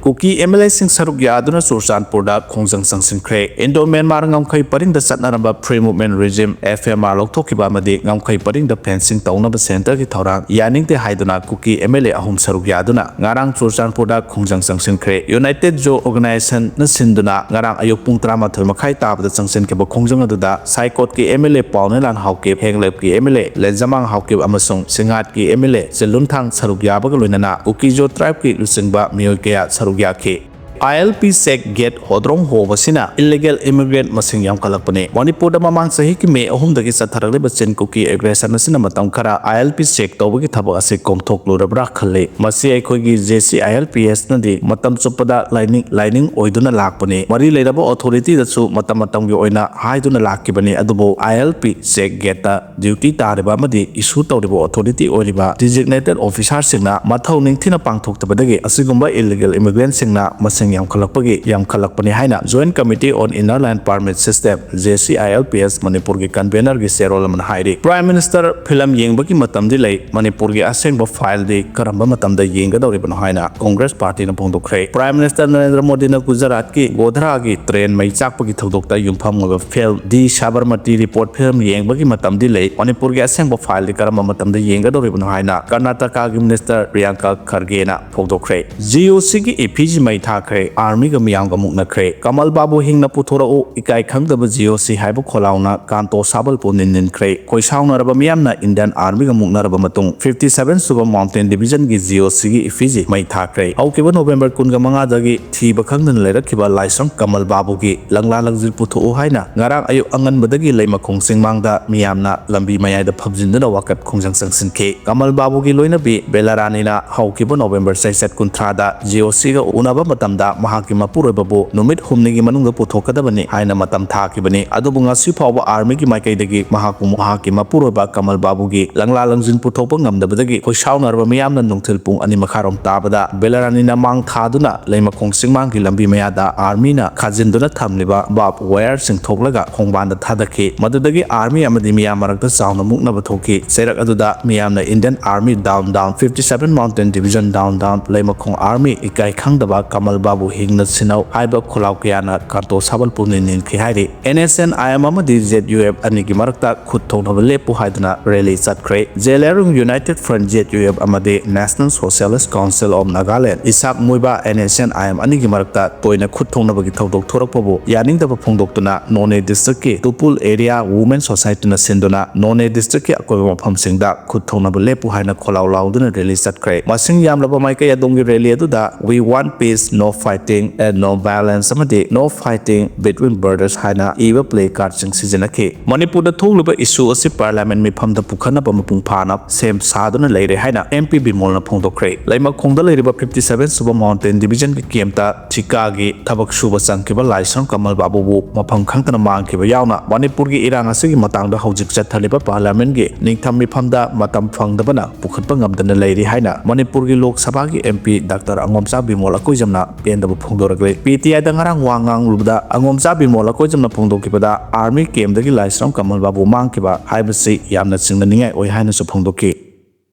Kuki MLA sing saruk yaduna Churachandpurda khongjang changsinkhre Indo-Myanmar ngamkhai paringda chatnaramba free movement regime FMR lokthokhiba amadi ngamkhai paringda fencing taunaba center ki thorang yaningte haiduna Kuki MLA ahum saruk yaduna ngarang Churachandpurda khongjang changsinkhre United Jo Organization na sinduna ngarang ayuk pung 13 makhai tabada changsinkhiba khongjang aduda Saikot ki MLA Paunelan Hawkip Henglep ki MLA Lejamang Hawkip amasung Singat ki MLA Selunthang saruk yabaga loinana Kuki Jo tribe ki lusingba miyoi kaya saruk yake ILP sek get Hodrong hoba sina illegal immigrant masing yamkalakpane Manipur da mamang sahi ki me ahum dagi satharakliba chen Kuki aggression asina matam khara ILP sek tawbagi thabak ase komthok lurabra khalle masi aikhogi JC ILPS na di matam chupada lining oiduna lakpane mari leiraba authority da chu matam gi oina haiduna lakibane adubo ILP sek get ta duty tariba madi issue tawribo authority oiriba designated officer singna mathau ningthina pangthoktabadagi asigumba illegal immigrant singna yamkhalakpani haina Joint Committee on Inner Land Permit System JCILPS Manipur ki convener gi serol man hairi Prime Minister film yengbaki matam di lei Manipur gi asengba file di karamba matam da yenga dawri ban haina Congress Party na pongdokhre Prime Minister Narendra Modi na Gujarat ki Godhra gi train mai chakpa gi thodokta yumpham ga film di Sabarmati report film yengbaki matam di lei Manipur gi asengba file di karamba matam da yenga dawri ban haina Karnataka gi Minister Priyanka Kharge na pongdokhre GOC gi EPG mai thakre Army ga miyam ga muknakre Kamal Babu hingna puthorao ikai khangdaba GOC haibu kholauna kanto sabal pu ninninkre khoisauna raba miyamna Indian Army ga muknaraba matung 57 suba Mountain Division gi GOC gi efiji mai thakre aukiba November 15 dagi thiba khangdan leirakhiba laisang Kamal Babu gi langla langjil putho haina ngarang ayu angan badagi leima khongsing mangda miyamna lambi mayai da phabjindana wakat khongjang changsinke Kamal Babu gi loina bi Belarani na haukiba November 6 da GOC ga unaba matamda mahaki mapuroi babu numit humnigi manungda puthokadabani haina matam thakibani adubu ngasi phawba army gi maikaidagi mahaki mapuroi ba Kamal Babu gi langla langjin puthokpa ngamdabadagi khoisaunarba miyamna nungthil pung ani makharom tabada Belarani na mang thaduna leima khongsing manggi lambi mayada army na khajinduna thamliba bab wire sing thoklaga khongbanda thadaki madudagi army amadi miyam marakta chauna muknaba thoki serak aduda miyamna Indian Army down 57 Mountain Division down leima khong army ikai khangdaba Kamal Babu hingna sinau haiba kholau kayana kanto sabal punin ki hairi NSCN amadi ZUF anigi marakta khutthonaba lepu haiduna rally chatkhre Jelerung United Front ZUF amadi National Socialist Council of Nagaland isak muiba NSCN anigi marakta toina khutthonaba gi thodok thorakpabu yaningdaba phongdoktuna None district ki Tupul area women society na sinduna None district ki akoiba phamsingda khutthonaba lepu haina kholau lauduna rally chatkhre masing yamlaba maika yadongi rally aduda we want peace no fighting and no violence amadi no fighting between borders haina eva play card sing sijanake Manipur da thogluba issue asi parliament mi phamda pukhanaba mapung phana sem saduna leire haina MP Bimol na phongdokhre laima khongda leiriba 57 suba Mountain Division ki kemta chikagi thabak suba changkiba laisang Kamal Babu bu maphang khangtana mangkiba yauna Manipur gi irang asigi matangda hojik chathaliba parliament gi ningtham mi phamda matam phangdabana pukhatpa ngamdana leiri haina Manipur gi Lok Sabha gi MP Dr. Angomcha Bimol akoijamna pendaba phongdorakle PTI da ngarang wangang lubda Angomcha Bimol akoijamna phongdokibada army camp dagi laisram Kamal Babu mangkiba haibasi yamna chingna ningai oi haina su phongdoki